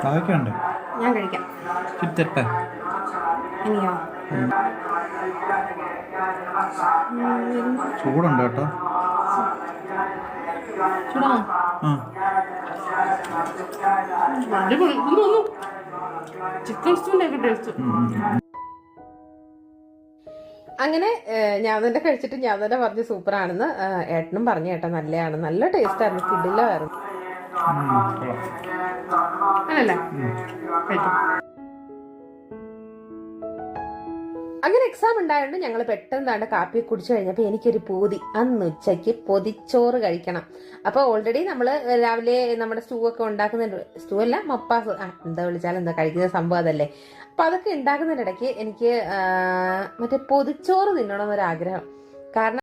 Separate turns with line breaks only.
കായ്ക്കുണ്ട്.
ഞാൻ കഴിക്കാം.
ചിറ്റട്ടെ
ഇനിയോ?
ചൂടുണ്ട് കേട്ടോ.
ചൂടാണോ? അടിപൊളി. ചിക്കൻ സ്റ്റൂവിൻ്റെ ഒക്കെ ടേസ്റ്റ്. അങ്ങനെ ഞാൻ തന്നെ കഴിച്ചിട്ട് ഞാൻ തന്നെ പറഞ്ഞു സൂപ്പറാണെന്ന്. ഏട്ടനും പറഞ്ഞു കേട്ടോ നല്ലതാണ്, നല്ല ടേസ്റ്റ് ആയിരുന്നു, കിടിലമായിരുന്നു. അങ്ങനല്ലേ? അങ്ങനെ എക്സാം ഉണ്ടായതുകൊണ്ട് ഞങ്ങൾ പെട്ടെന്ന് കാപ്പി കുടിച്ചു കഴിഞ്ഞപ്പോൾ എനിക്കൊരു പൂതി, അന്ന് ഉച്ചയ്ക്ക് പൊതിച്ചോറ് കഴിക്കണം. അപ്പോൾ ഓൾറെഡി നമ്മൾ രാവിലെ നമ്മുടെ സ്റ്റൂ ഒക്കെ ഉണ്ടാക്കുന്നുണ്ട്, സ്റ്റൂ അല്ല മപ്പാസ്, എന്താ വിളിച്ചാലും എന്താ കഴിക്കുന്ന സംഭവം അതല്ലേ. അപ്പോൾ അതൊക്കെ ഉണ്ടാക്കുന്നതിനിടയ്ക്ക് എനിക്ക് മറ്റേ പൊതിച്ചോറ് തിന്നണമെന്നൊരാഗ്രഹം. കാരണം